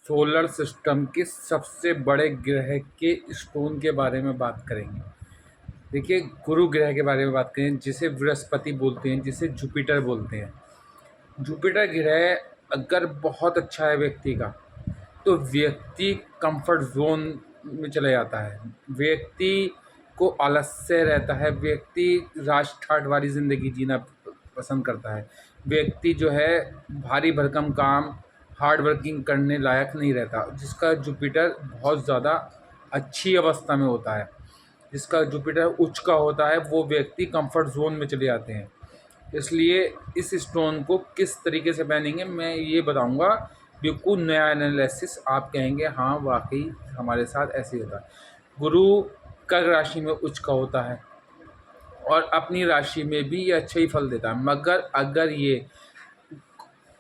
Solar system के सबसे बड़े ग्रह के स्टोन के बारे में बात करेंगे। देखिए, गुरु ग्रह के बारे में बात करें, जिसे बृहस्पति बोलते हैं, जिसे जुपिटर बोलते हैं। जुपिटर ग्रह अगर बहुत अच्छा है व्यक्ति का, तो व्यक्ति कंफर्ट जोन में चला जाता है। व्यक्ति को आलस्य रहता है, व्यक्ति राज ठाट वाली ज़िंदगी जीना पसंद करता है। व्यक्ति जो है भारी भरकम काम, हार्ड वर्किंग करने लायक नहीं रहता। जिसका जुपिटर बहुत ज़्यादा अच्छी अवस्था में होता है, जिसका जुपिटर उच्च का होता है, वो व्यक्ति कंफर्ट जोन में चले जाते हैं। इसलिए इस स्टोन को किस तरीके से पहनेंगे मैं ये बताऊंगा। बिल्कुल नया एनालिसिस, आप कहेंगे हाँ वाकई हमारे साथ ऐसे ही होता है। गुरु कर्क राशि में उच्च का होता है और अपनी राशि में भी ये अच्छा ही फल देता है, मगर अगर ये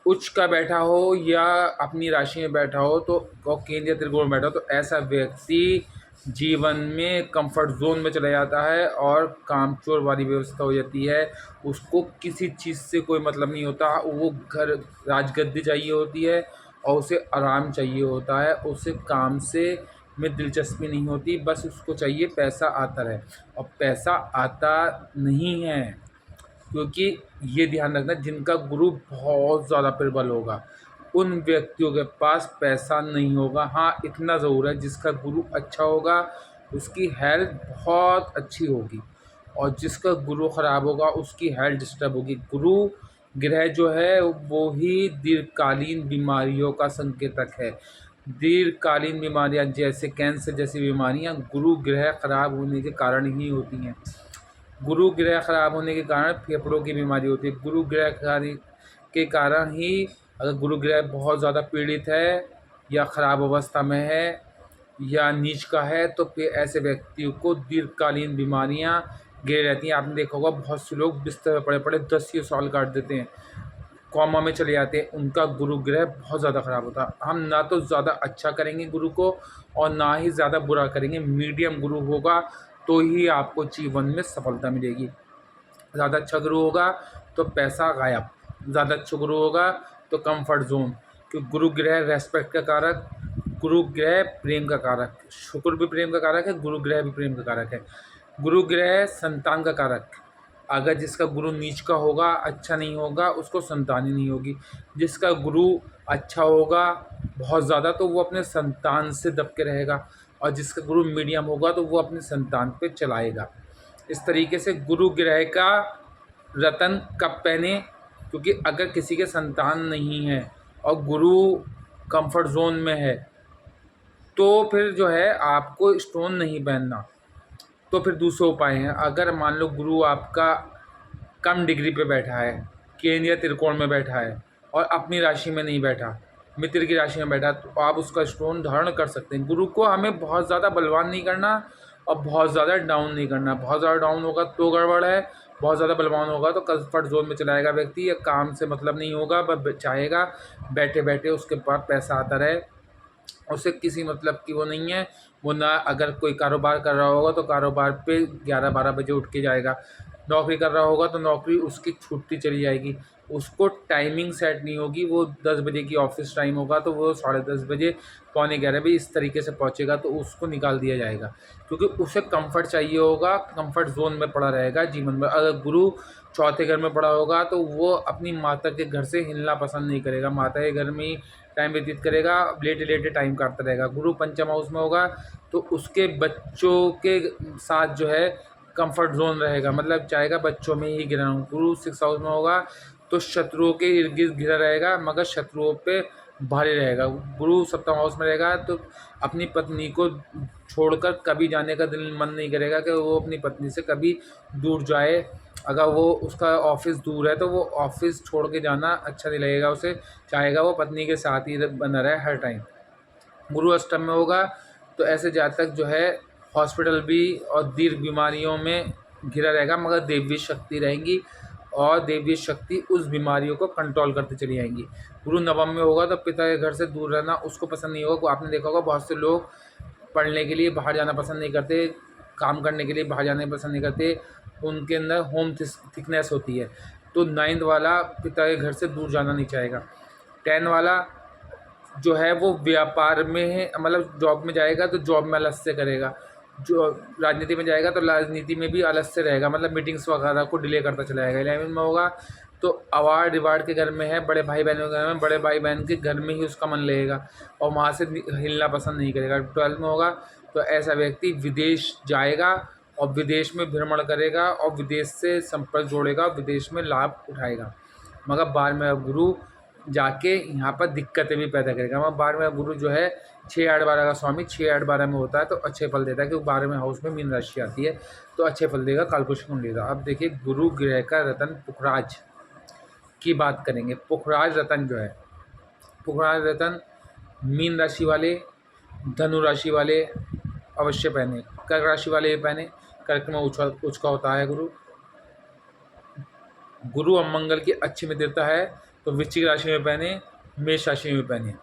उच्च का बैठा हो या अपनी राशि में बैठा हो तो और केंद्रीय त्रिकोण में बैठा हो, तो ऐसा व्यक्ति जीवन में कंफर्ट जोन में चला जाता है और कामचोर वाली व्यवस्था हो जाती है। उसको किसी चीज़ से कोई मतलब नहीं होता। वो घर राजगद्दी चाहिए होती है और उसे आराम चाहिए होता है। उसे काम से में दिलचस्पी नहीं होती, बस उसको चाहिए पैसा आता रहे। और पैसा आता नहीं है, क्योंकि ये ध्यान रखना, जिनका गुरु बहुत ज़्यादा प्रबल होगा उन व्यक्तियों के पास पैसा नहीं होगा। हाँ, इतना ज़रूर है, जिसका गुरु अच्छा होगा उसकी हेल्थ बहुत अच्छी होगी, और जिसका गुरु ख़राब होगा उसकी हेल्थ डिस्टर्ब होगी। गुरु ग्रह जो है वो ही दीर्घकालीन बीमारियों का संकेतक है। दीर्घकालीन बीमारियां जैसे कैंसर जैसी बीमारियां गुरु ग्रह खराब होने के कारण ही होती हैं। गुरु ग्रह खराब होने के कारण फेफड़ों की बीमारी होती है। गुरु ग्रह के कारण ही, अगर गुरु ग्रह बहुत ज़्यादा पीड़ित है या ख़राब अवस्था में है या नीच का है, तो फिर ऐसे व्यक्तियों को दीर्घकालीन बीमारियां घेर रहती हैं। आपने देखा होगा बहुत से लोग बिस्तर पर पड़े पड़े 10 साल काट देते हैं, कॉमा में चले जाते हैं। उनका गुरु ग्रह बहुत ज़्यादा ख़राब होता है। हम ना तो ज़्यादा अच्छा करेंगे गुरु को और ना ही ज़्यादा बुरा करेंगे। मीडियम गुरु होगा तो ही आपको जीवन में सफलता मिलेगी। ज़्यादा अच्छा गुरु होगा तो पैसा गायब, ज़्यादा अच्छा गुरु होगा तो कंफर्ट जोन। क्योंकि गुरु ग्रह रेस्पेक्ट का कारक, गुरु ग्रह प्रेम का कारक, शुक्र भी प्रेम का कारक है, गुरु ग्रह भी प्रेम का कारक है। गुरु ग्रह संतान का कारक। अगर जिसका गुरु नीच का होगा, अच्छा नहीं होगा, उसको संतान ही नहीं होगी। जिसका गुरु अच्छा होगा बहुत ज़्यादा, तो वो अपने संतान से दब के रहेगा, और जिसका गुरु मीडियम होगा तो वो अपने संतान पे चलाएगा। इस तरीके से गुरु ग्रह का रतन कब पहने, क्योंकि अगर किसी के संतान नहीं है और गुरु कंफर्ट जोन में है, तो फिर जो है आपको स्टोन नहीं पहनना। तो फिर दूसरे उपाय हैं। अगर मान लो गुरु आपका कम डिग्री पे बैठा है, केंद्रीय त्रिकोण में बैठा है और अपनी राशि में नहीं बैठा, मित्र की राशि में बैठा, तो आप उसका स्टोन धारण कर सकते हैं। गुरु को हमें बहुत ज़्यादा बलवान नहीं करना और बहुत ज़्यादा डाउन नहीं करना। बहुत ज़्यादा डाउन होगा तो गड़बड़ है, बहुत ज़्यादा बलवान होगा तो कंफर्ट जोन में चलाएगा व्यक्ति, या काम से मतलब नहीं होगा, बस चाहेगा बैठे बैठे उसके पास पैसा आता रहे। उसे किसी मतलब की वो नहीं है। वो ना, अगर कोई कारोबार कर रहा होगा तो कारोबार पे 11-12 बजे उठ के जाएगा। नौकरी कर रहा होगा तो नौकरी उसकी छूटती चली जाएगी। उसको टाइमिंग सेट नहीं होगी। वो 10 बजे की ऑफिस टाइम होगा तो वो 10:30 बजे, पौने 11 बजे इस तरीके से पहुंचेगा, तो उसको निकाल दिया जाएगा। क्योंकि उसे कंफर्ट चाहिए होगा, कंफर्ट जोन में पड़ा रहेगा जीवन में। अगर गुरु चौथे घर में पड़ा होगा तो वो अपनी माता के घर से हिलना पसंद नहीं करेगा, माता के घर में ही टाइम व्यतीत करेगा, लेटे लेटे टाइम काटता रहेगा। गुरु पंचम हाउस में होगा तो उसके बच्चों के साथ जो है कंफर्ट जोन रहेगा, मतलब चाहेगा बच्चों में ही गिरा हूँ। गुरु 6 हाउस में होगा तो शत्रुओं के इर्द गिर्द घिरा रहेगा, मगर शत्रुओं पे भारी रहेगा। गुरु सप्तम हाउस में रहेगा तो अपनी पत्नी को छोड़कर कभी जाने का दिल मन नहीं करेगा कि वो अपनी पत्नी से कभी दूर जाए। अगर वो उसका ऑफिस दूर है तो वो ऑफिस छोड़ के जाना अच्छा नहीं लगेगा उसे, चाहेगा वो पत्नी के साथ ही बना रहे हर टाइम। गुरु अष्टम में होगा तो ऐसे जातक जो है हॉस्पिटल भी और दीर्घ बीमारियों में घिरा रहेगा, मगर देवी शक्ति रहेंगी और देवी शक्ति उस बीमारियों को कंट्रोल करते चली जाएंगी। गुरु नवम में होगा तो पिता के घर से दूर रहना उसको पसंद नहीं होगा। आपने देखा होगा बहुत से लोग पढ़ने के लिए बाहर जाना पसंद नहीं करते, काम करने के लिए बाहर जाना पसंद नहीं करते, उनके अंदर होम थिकनेस होती है। तो 9th वाला पिता के घर से दूर जाना नहीं चाहेगा। 10 वाला जो है वो व्यापार में है, मतलब जॉब में जाएगा तो जॉब में आलस से करेगा, जो राजनीति में जाएगा तो राजनीति में भी आलस से रहेगा, मतलब मीटिंग्स वगैरह को डिले करता चला जाएगा। 11 में होगा तो अवार्ड रिवार्ड के घर में है, बड़े भाई बहनों के घर में, बड़े भाई बहन के घर में ही उसका मन लगेगा और वहाँ से हिलना पसंद नहीं करेगा। 12 में होगा तो ऐसा व्यक्ति विदेश जाएगा और विदेश में भ्रमण करेगा और विदेश से संपर्क जोड़ेगा, विदेश में लाभ उठाएगा। मगर 12वें गुरु जाके यहाँ पर दिक्कतें भी पैदा करेगा। मगर 12वें गुरु जो है 6, 8, 12 का स्वामी 6, 8, 12 में होता है तो अच्छे फल देता है, क्योंकि 12वें हाउस में मीन राशि आती है तो अच्छे फल देगा कालपुरुष कुंडली का। अब देखिए गुरु ग्रह का रतन पुखराज की बात करेंगे। पुखराज रतन जो है, पुखराज रतन मीन राशि वाले, धनु राशि वाले अवश्य पहने, कर्क राशि वाले भी पहने। कर्क में उच्च का होता है गुरु। गुरु और मंगल की अच्छी मित्रता है तो वृश्चिक राशि में पहने, मेष राशि में पहने।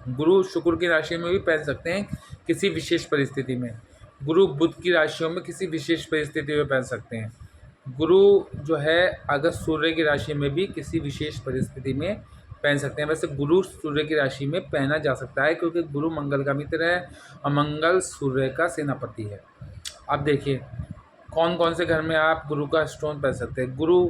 गुरु शुक्र की राशि में भी पहन सकते हैं किसी विशेष परिस्थिति में। गुरु बुध की राशियों में किसी विशेष परिस्थिति में पहन सकते हैं। गुरु जो है अगर सूर्य की राशि में भी किसी विशेष परिस्थिति में पहन सकते हैं। वैसे गुरु सूर्य की राशि में पहना जा सकता है क्योंकि गुरु मंगल का मित्र है और मंगल सूर्य का सेनापति है। अब देखिए कौन कौन से घर में आप गुरु का स्टोन पहन सकते हैं। गुरु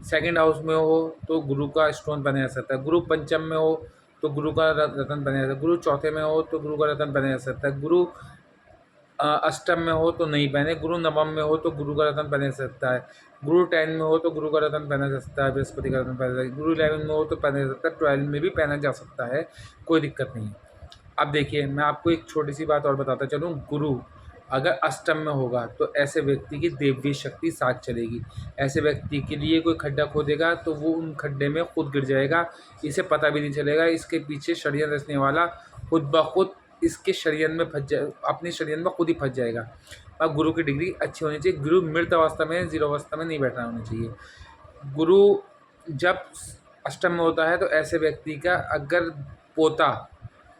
सेकंड हाउस में हो तो गुरु का स्टोन पहना जा सकता है। गुरु पंचम में हो तो गुरु का रतन पहना जा सकता है। गुरु चौथे में हो तो गुरु का रतन पहना जा सकता है। गुरु अष्टम में हो तो नहीं पहने। गुरु नवम में हो तो गुरु का रतन पहना जा सकता है। गुरु 10 में हो तो गुरु का रतन पहना जा सकता है, बृहस्पति का रतन पहना जा सकता है। गुरु 11 में हो तो पहना जा सकता है, 12 में भी पहना जा सकता है, कोई दिक्कत नहीं है। अब देखिए मैं आपको एक छोटी सी बात और बताता चलूँ। गुरु अगर अष्टम में होगा तो ऐसे व्यक्ति की देवी शक्ति साथ चलेगी। ऐसे व्यक्ति के लिए कोई खड्डा खोदेगा तो वो उन खड्डे में खुद गिर जाएगा, इसे पता भी नहीं चलेगा। इसके पीछे षड्यंत्र रचने वाला खुद ब खुद इसके षड्यंत्र में फंस जाए, अपने षड्यंत्र में खुद ही फंस जाएगा। अब गुरु की डिग्री अच्छी होनी चाहिए। गुरु मृत अवस्था में, 0 अवस्था में नहीं बैठना होना चाहिए। गुरु जब अष्टम में होता है तो ऐसे व्यक्ति का अगर पोता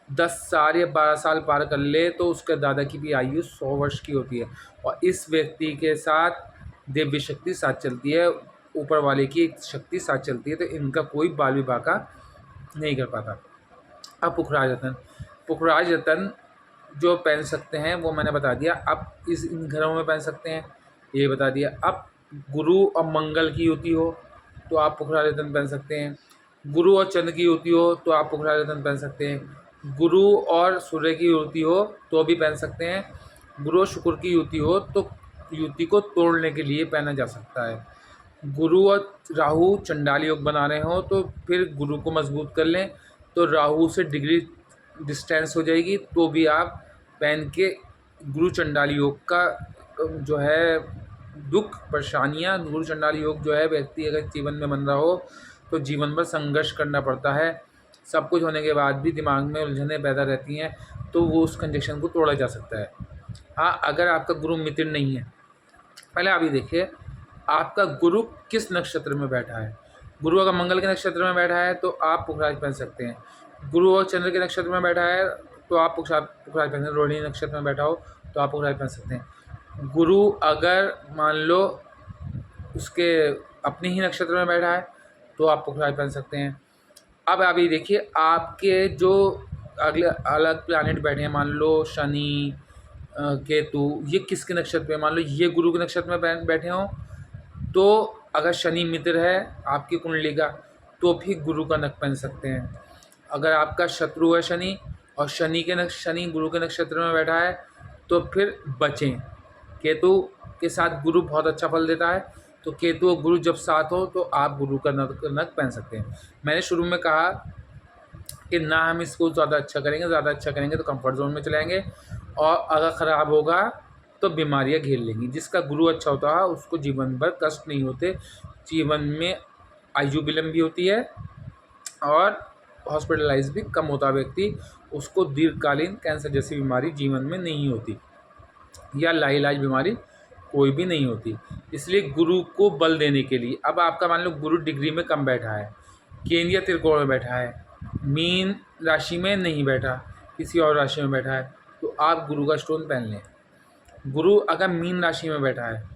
10 साल या 12 साल पार कर ले तो उसके दादा की भी आयु 100 वर्ष की होती है और इस व्यक्ति के साथ दिव्य शक्ति साथ चलती है, ऊपर वाले की एक शक्ति साथ चलती है, तो इनका कोई बाल विवाह का नहीं कर पाता। अब पुखराज रतन, पुखराज रतन जो पहन सकते हैं वो मैंने बता दिया। अब इन घरों में पहन सकते हैं ये बता दिया। अब गुरु और मंगल की युति हो तो आप पुखराज रतन पहन सकते हैं। गुरु और चंद्र की युति हो तो आप पुखराज रतन पहन सकते हैं। गुरु और सूर्य की युति हो तो भी पहन सकते हैं। गुरु और शुक्र की युति हो तो युति को तोड़ने के लिए पहना जा सकता है। गुरु और राहु चंडाल योग बना रहे हो तो फिर गुरु को मजबूत कर लें तो राहु से डिग्री डिस्टेंस हो जाएगी, तो भी आप पहन के गुरु चंडाल योग का जो है दुख परेशानियाँ, गुरु चंडाल योग जो है व्यक्ति अगर जीवन में बन रहा हो तो जीवन भर संघर्ष करना पड़ता है। सब कुछ होने के बाद भी दिमाग में उलझनें पैदा रहती हैं तो वो उस कंजक्शन को तोड़ा जा सकता है। हाँ, अगर आपका गुरु मित्र नहीं है, पहले आप ये देखिए आपका गुरु किस नक्षत्र में बैठा है। गुरु अगर मंगल के नक्षत्र में बैठा है तो आप पुखराज पहन सकते हैं। गुरु और चंद्र के नक्षत्र में बैठा है तो आप पुखराज पहन सकते हैं। रोहिणी नक्षत्र में बैठा हो तो आप पुखराज पहन सकते हैं। गुरु अगर मान लो उसके अपने ही नक्षत्र में बैठा है तो आप पुखराज पहन सकते हैं। अब आप ये देखिए आपके जो अगले अलग प्लैनेट बैठे हैं, मान लो शनि केतु, ये किसके नक्षत्र पे, मान लो ये गुरु के नक्षत्र में बैठे हों तो अगर शनि मित्र है आपकी कुंडली का तो भी गुरु का नख पहन सकते हैं। अगर आपका शत्रु है शनि और शनि गुरु के नक्षत्र में बैठा है तो फिर बचें। केतु के साथ गुरु बहुत अच्छा फल देता है तो केतु और गुरु जब साथ हो तो आप गुरु का नख पहन सकते हैं। मैंने शुरू में कहा कि ना हम इसको ज़्यादा अच्छा करेंगे तो कंफर्ट जोन में चलाएंगे और अगर ख़राब होगा तो बीमारियां घेर लेंगी। जिसका गुरु अच्छा होता है उसको जीवन भर कष्ट नहीं होते, जीवन में आयु विलंब भी होती है और हॉस्पिटलाइज भी कम होता व्यक्ति, उसको दीर्घकालीन कैंसर जैसी बीमारी जीवन में नहीं होती या लाइलाज बीमारी कोई भी नहीं होती। इसलिए गुरु को बल देने के लिए, अब आपका मान लो गुरु डिग्री में कम बैठा है, केंद्रीय त्रिकोण में बैठा है, मीन राशि में नहीं बैठा, किसी और राशि में बैठा है, तो आप गुरु का स्टोन पहन लें। गुरु अगर मीन राशि में बैठा है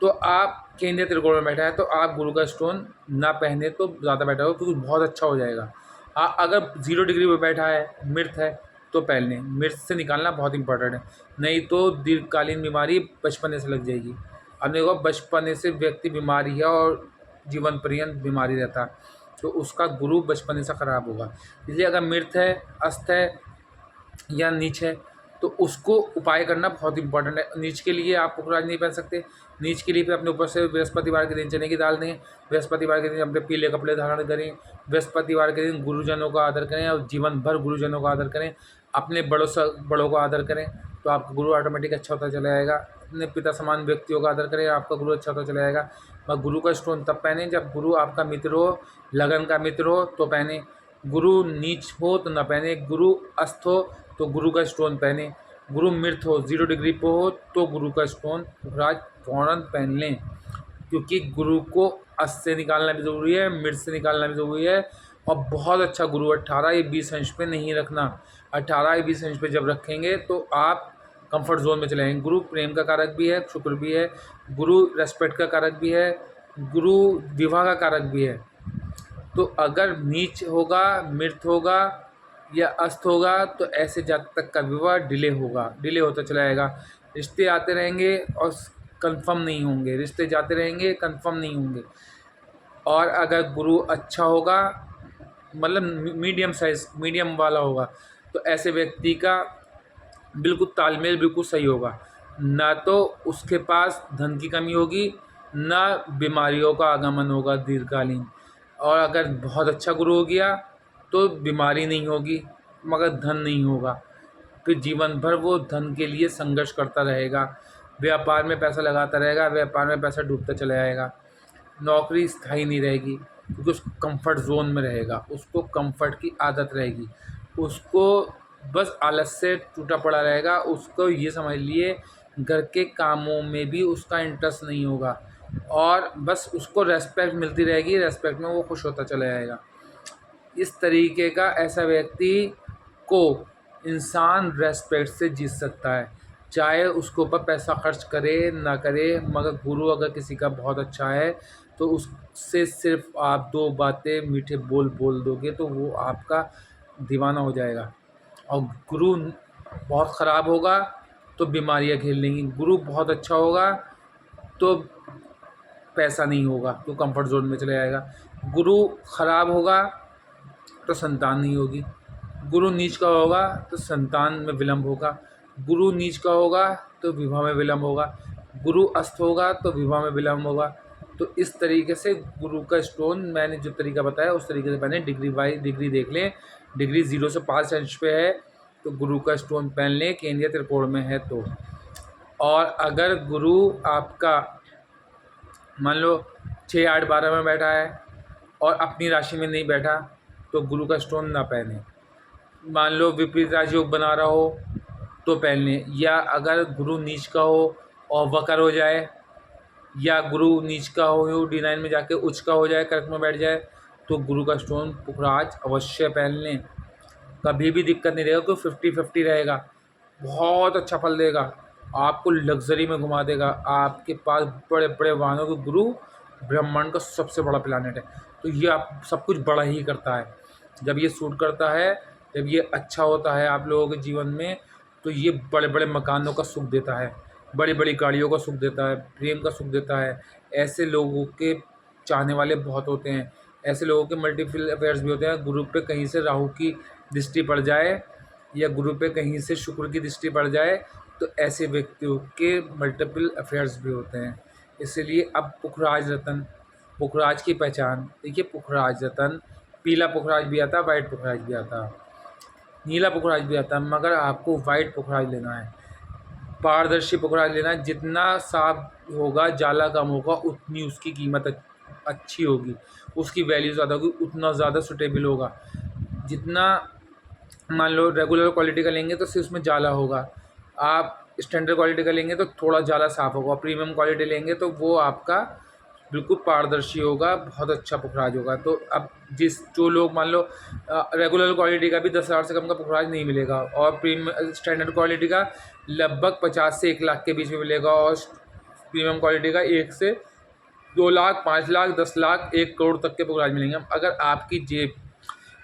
तो आप केंद्रीय त्रिकोण में बैठा है तो आप गुरु का स्टोन ना पहने तो ज़्यादा बेटर हो, क्योंकि बहुत अच्छा हो जाएगा। अगर 0 डिग्री पे बैठा है, मृत है, तो पहन लें। मृत से निकालना बहुत इंपॉर्टेंट है, नहीं तो दीर्घकालीन बीमारी बचपने से लग जाएगी। अब देखो, बचपने से व्यक्ति बीमारी है और जीवन पर्यंत बीमारी रहता है, तो उसका गुरु बचपने से खराब होगा। इसलिए अगर मृत है, अस्त है या नीच है, तो उसको उपाय करना बहुत इंपॉर्टेंट है। नीच के लिए आप पुखराज नहीं पहन सकते। नीच के लिए फिर अपने ऊपर से बृहस्पतिवार के दिन चने की दाल दें, बृहस्पतिवार के दिन अपने पीले कपड़े धारण करें, बृहस्पतिवार के दिन गुरुजनों का आदर करें और जीवन भर गुरुजनों का आदर करें, अपने बड़ों का आदर करें, तो आपका गुरु ऑटोमेटिक अच्छा होता चला जाएगा। अपने पिता समान व्यक्तियों का आदर करें, आपका गुरु अच्छा होता चला जाएगा। मगर गुरु का स्टोन तब पहने जब गुरु आपका मित्र हो, लगन का मित्र हो तो पहने। गुरु नीच हो तो न पहने, गुरु अस्त हो तो गुरु का स्टोन पहने, गुरु मृत हो 0 डिग्री पे हो तो गुरु का स्टोन पुखराज फ़ौरन पहन लें, क्योंकि गुरु को अस्त से निकालना भी ज़रूरी है, मृत से निकालना भी ज़रूरी है। और बहुत अच्छा गुरु 18 या 20 अंश पे नहीं रखना। 18 या 20 अंश पे जब रखेंगे तो आप कंफर्ट जोन में चले जाएंगे। गुरु प्रेम का कारक भी है, शुक्र भी है, गुरु रेस्पेक्ट का कारक भी है, गुरु विवाह का कारक भी है। तो अगर नीच होगा, मृत होगा या अस्त होगा तो ऐसे जातक का विवाह डिले होगा, डिले होता चला जाएगा। रिश्ते आते रहेंगे और कंफर्म नहीं होंगे, रिश्ते जाते रहेंगे, कंफर्म नहीं होंगे। और अगर गुरु अच्छा होगा, मतलब मीडियम साइज, मीडियम वाला होगा, तो ऐसे व्यक्ति का बिल्कुल तालमेल बिल्कुल सही होगा। ना तो उसके पास धन की कमी होगी, ना बीमारियों का आगमन होगा दीर्घकालीन। और अगर बहुत अच्छा गुरु हो गया तो बीमारी नहीं होगी मगर धन नहीं होगा। फिर जीवन भर वो धन के लिए संघर्ष करता रहेगा, व्यापार में पैसा लगाता रहेगा, व्यापार में पैसा डूबता चला जाएगा। नौकरी स्थायी नहीं रहेगी क्योंकि उसको कंफर्ट जोन में रहेगा, उसको कंफर्ट की आदत रहेगी, उसको बस आलस से टूटा पड़ा रहेगा। उसको ये समझ लिए घर के कामों में भी उसका इंटरेस्ट नहीं होगा और बस उसको रेस्पेक्ट मिलती रहेगी, रेस्पेक्ट में वो खुश होता चला जाएगा। इस तरीके का ऐसा व्यक्ति को इंसान रेस्पेक्ट से जीत सकता है, चाहे उसके ऊपर पैसा खर्च करे ना करे। मगर गुरु अगर किसी का बहुत अच्छा है तो उससे सिर्फ आप 2 बातें मीठे बोल बोल दोगे तो वो आपका दीवाना हो जाएगा। और गुरु बहुत ख़राब होगा तो बीमारियां घेर लेंगी, गुरु बहुत अच्छा होगा तो पैसा नहीं होगा तो कंफर्ट जोन में चले जाएगा, गुरु ख़राब होगा तो संतान नहीं होगी, गुरु नीच का होगा तो संतान में विलम्ब होगा, गुरु नीच का होगा तो विवाह में विलम्ब होगा, गुरु अस्त होगा तो विवाह में विलम्ब होगा। तो इस तरीके से गुरु का स्टोन मैंने जो तरीका बताया उस तरीके से मैंने डिग्री बाई डिग्री देख लें। डिग्री 0 से 5 अंश पे है तो गुरु का स्टोन पहन लें, केंद्रीय त्रिकोण में है तो। और अगर गुरु आपका मान लो 6, 8, 12 में बैठा है और अपनी राशि में नहीं बैठा तो गुरु का स्टोन ना पहने। मान लो विपरीत राजयोग बना रहा हो तो पहन लें, या अगर गुरु नीच का हो और वकर हो जाए, या गुरु नीच का हो D9 में जाके उच्च का हो जाए, कर्क में बैठ जाए, तो गुरु का स्टोन पुखराज अवश्य पहन लें। कभी भी दिक्कत नहीं रहेगा, कोई 50-50 रहेगा, बहुत अच्छा फल देगा, आपको लग्जरी में घुमा देगा। आपके पास बड़े बड़े वाहनों के गुरु ब्रह्मांड का सबसे बड़ा प्लानट है, तो ये आप सब कुछ बड़ा ही करता है। जब ये सूट करता है, जब ये अच्छा होता है आप लोगों के जीवन में, तो ये बड़े बड़े मकानों का सुख देता है, बड़ी बड़ी गाड़ियों का सुख देता है, प्रेम का सुख देता है। ऐसे लोगों के चाहने वाले बहुत होते हैं, ऐसे लोगों के मल्टीपल अफेयर्स भी होते हैं। गुरु पे कहीं से राहु की दृष्टि पड़ जाए या गुरु पे कहीं से शुक्र की दृष्टि पड़ जाए तो ऐसे व्यक्तियों के मल्टीपल अफेयर्स भी होते हैं। इसीलिए अब पुखराज रतन, पुखराज की पहचान देखिए, पुखराज रतन, पीला पुखराज भी आता है, वाइट पुखराज भी आता है, नीला पुखराज भी आता है, मगर आपको वाइट पुखराज लेना है, पारदर्शी पुखराज लेना है। जितना साफ होगा, जाला कम होगा, उतनी उसकी कीमत अच्छी होगी, उसकी वैल्यू ज़्यादा होगी, उतना ज़्यादा सुटेबल होगा। जितना मान लो रेगुलर क्वालिटी का लेंगे तो सिर्फ उसमें जाला होगा, आप स्टैंडर्ड क्वालिटी का लेंगे तो थोड़ा जाला साफ होगा, प्रीमियम क्वालिटी लेंगे तो वो आपका बिल्कुल पारदर्शी होगा, बहुत अच्छा पुखराज होगा। तो अब जो लोग मान लो रेगुलर क्वालिटी का भी 10,000 से कम का पुखराज नहीं मिलेगा और प्रीमियम स्टैंडर्ड क्वालिटी का लगभग 50 से 1 लाख के बीच में मिलेगा और प्रीमियम क्वालिटी का 1 से 2 लाख, 5 लाख, 10 लाख, 1 करोड़ तक के पुखराज मिलेंगे। अगर आपकी जेब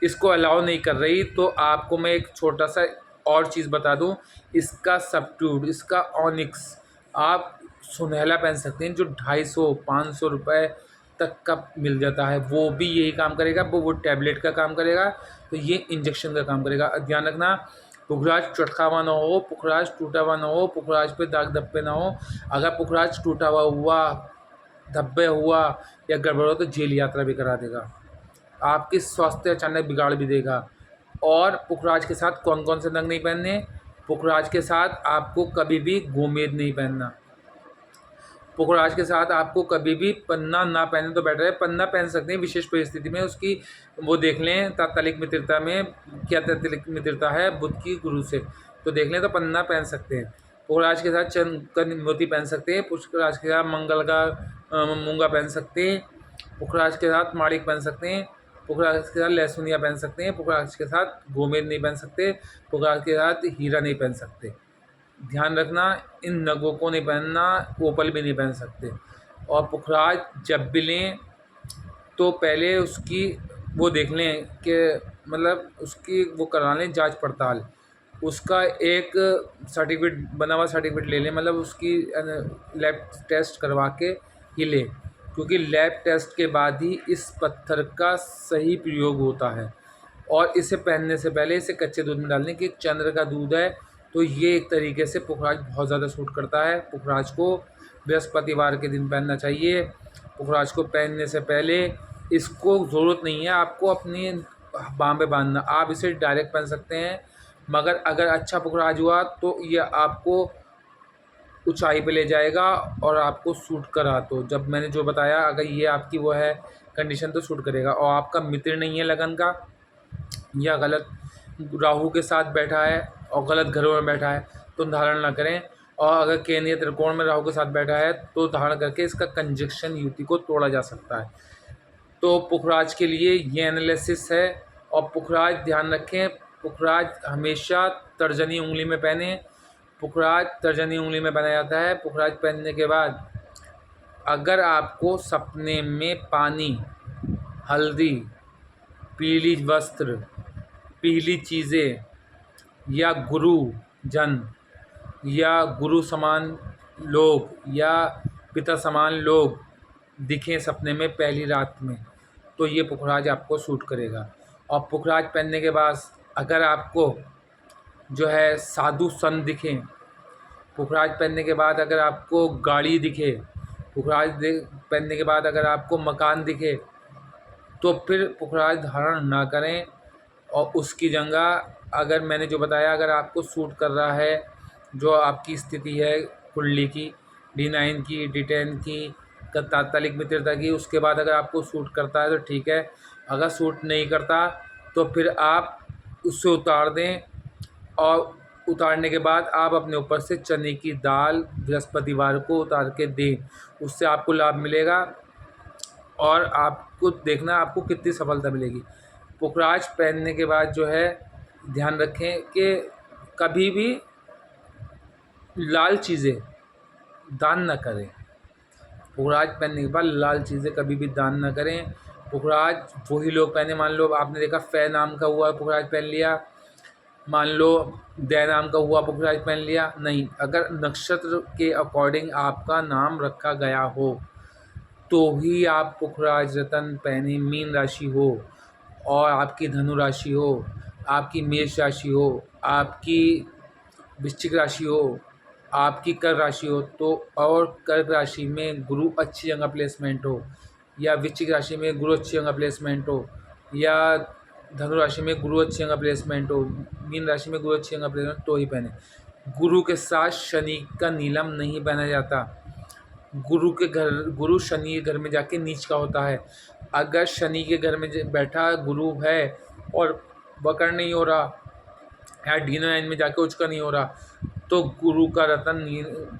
इसको अलाउ नहीं कर रही, तो आपको मैं एक छोटा सा और चीज़ बता दूं, इसका सब्ट्यूट, इसका ऑनिक्स आप सुनहला पहन सकते हैं, जो 250-500 रुपये तक का मिल जाता है। वो भी यही काम करेगा, वो टैबलेट का काम करेगा, तो ये इंजेक्शन का काम करेगा। ध्यान रखना, पुखराज चटका हुआ ना हो, पुखराज टूटा हुआ ना हो, पुखराज पे दाग धब्बे ना हो। अगर पुखराज टूटा हुआ धब्बे हुआ या गड़बड़ हो तो जेल यात्रा भी करा देगा, आपकी स्वास्थ्य अचानक बिगाड़ भी देगा। और पुखराज के साथ कौन कौन से नग नहीं पहनने? पुखराज के साथ आपको कभी भी गोमेद नहीं पहनना। पुखराज के साथ आपको कभी भी पन्ना ना पहने तो बेटर है। पन्ना पहन सकते हैं विशेष परिस्थिति में, उसकी वो देख लें तात्कालिक मित्रता में, क्या तात्कालिक मित्रता है बुध की गुरु से, तो देख लें तो पन्ना पहन सकते हैं। पुखराज के साथ चंद का मोती पहन सकते हैं। पुखराज के साथ मंगल का मूंगा पहन सकते हैं। पुखराज के साथ माणिक पहन सकते हैं। पुखराज के साथ लहसुनिया पहन सकते हैं। पुखराज के साथ गोमेद नहीं पहन सकते। पुखराज के साथ हीरा नहीं पहन सकते। ध्यान रखना, इन नगों को नहीं पहनना, ओपल भी नहीं पहन सकते। और पुखराज जब भी लें तो पहले उसकी वो देख लें कि मतलब उसकी वो करा लें जांच पड़ताल, उसका एक सर्टिफिकेट बना हुआ सर्टिफिकेट ले लें, मतलब उसकी लैब टेस्ट करवा के ही लें, क्योंकि लैब टेस्ट के बाद ही इस पत्थर का सही प्रयोग होता है। और इसे पहनने से पहले इसे कच्चे दूध में डालने की, चंद्र का दूध है तो ये एक तरीके से पुखराज बहुत ज़्यादा सूट करता है। पुखराज को बृहस्पतिवार के दिन पहनना चाहिए। पुखराज को पहनने से पहले इसको ज़रूरत नहीं है आपको अपनी बाह पे बांधना, आप इसे डायरेक्ट पहन सकते हैं। मगर अगर अच्छा पुखराज हुआ तो ये आपको ऊंचाई पे ले जाएगा और आपको सूट करा, तो जब मैंने जो बताया अगर ये आपकी वो है कंडीशन तो सूट करेगा। और आपका मित्र नहीं है लगन का, या गलत राहु के साथ बैठा है और गलत घरों में बैठा है तो धारण ना करें। और अगर केंद्रीय त्रिकोण में राहु के साथ बैठा है तो धारण करके इसका कंजक्शन युति को तोड़ा जा सकता है। तो पुखराज के लिए ये एनालिसिस है। और पुखराज ध्यान रखें, पुखराज हमेशा तर्जनी उंगली में पहने। पुखराज तर्जनी उंगली में पहना जाता है। पुखराज पहनने के बाद अगर आपको सपने में पानी, हल्दी, पीली वस्त्र, पीली चीज़ें या गुरु जन या गुरु समान लोग या पिता समान लोग दिखें सपने में पहली रात में, तो ये पुखराज आपको सूट करेगा। और पुखराज पहनने के बाद अगर आपको जो है साधु संत दिखें, पुखराज पहनने के बाद अगर आपको गाड़ी दिखे, पुखराज पहनने के बाद अगर आपको मकान दिखे, तो फिर पुखराज धारण ना करें। और उसकी जगह अगर मैंने जो बताया अगर आपको सूट कर रहा है, जो आपकी स्थिति है कुंडली की, D9 की, D10 की, तात्कालिक मित्रता की, उसके बाद अगर आपको सूट करता है तो ठीक है। अगर सूट नहीं करता तो फिर आप उससे उतार दें। और उतारने के बाद आप अपने ऊपर से चने की दाल बृहस्पतिवार को उतार के दें, उससे आपको लाभ मिलेगा। और आपको देखना आपको कितनी सफलता मिलेगी। पुखराज पहनने के बाद जो है ध्यान रखें कि कभी भी लाल चीज़ें दान न करें। पुखराज पहनने के बाद लाल चीज़ें कभी भी दान न करें। पुखराज वही लोग पहने, मान लो आपने देखा फै नाम का हुआ पुखराज पहन लिया, मान लो दय नाम का हुआ पुखराज पहन लिया, नहीं। अगर नक्षत्र के अकॉर्डिंग आपका नाम रखा गया हो तो ही आप पुखराज रतन पहने। मीन राशि हो और आपकी धनु राशि हो, आपकी मेष राशि हो, आपकी वृश्चिक राशि हो, आपकी कर्क राशि हो, तो और कर्क राशि में गुरु अच्छी जगह प्लेसमेंट हो, या वृश्चिक राशि में गुरु अच्छी जगह प्लेसमेंट हो, या धनु राशि में गुरु अच्छी जगह प्लेसमेंट हो, मीन राशि में गुरु अच्छी जगह प्लेसमेंट, तो ही पहने। गुरु के साथ शनि का नीलम नहीं पहना जाता। गुरु शनि के घर में जाके नीच का होता है। अगर शनि के घर में बैठा गुरु है और वक्र नहीं हो रहा या D9 में जाके उच्च का नहीं हो रहा, तो गुरु का रतन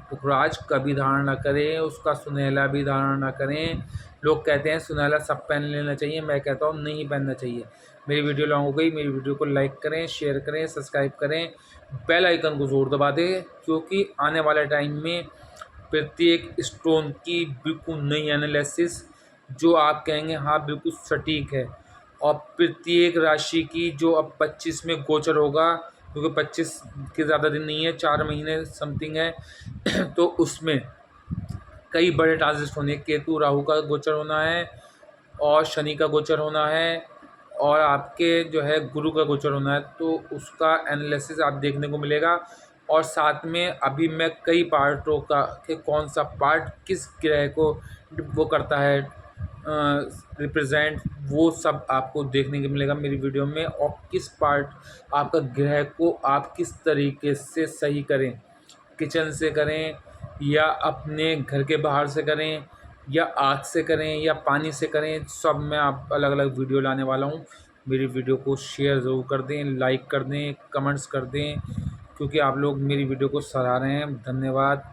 पुखराज कभी धारण ना करें, उसका सुनहला भी धारण ना करें। लोग कहते हैं सुनहला सब पहन लेना चाहिए, मैं कहता हूँ नहीं पहनना चाहिए। मेरी वीडियो लॉन्ग हो गई, मेरी वीडियो को लाइक करें, शेयर करें, सब्सक्राइब करें, बेल आइकन को ज़रूर दबा दें, क्योंकि आने वाले टाइम में प्रत्येक स्टोन की बिल्कुल नई एनालिसिस जो आप कहेंगे हाँ बिल्कुल सटीक है और प्रत्येक राशि की जो अब 25 में गोचर होगा, क्योंकि 25 के ज़्यादा दिन नहीं है, 4 महीने समथिंग है तो उसमें कई बड़े ट्रांजिट होने, केतु राहु का गोचर होना है और शनि का गोचर होना है और आपके जो है गुरु का गोचर होना है, तो उसका एनालिसिस आप देखने को मिलेगा। और साथ में अभी मैं कई पार्टों का कि कौन सा पार्ट किस ग्रह को वो करता है रिप्रेजेंट, वो सब आपको देखने को मिलेगा मेरी वीडियो में। और किस पार्ट आपका ग्रह को आप किस तरीके से सही करें, किचन से करें या अपने घर के बाहर से करें या आग से करें या पानी से करें, सब मैं आप अलग अलग वीडियो लाने वाला हूँ। मेरी वीडियो को शेयर ज़रूर कर दें, लाइक कर दें, कमेंट्स कर दें, क्योंकि आप लोग मेरी वीडियो को सराह रहे हैं। धन्यवाद।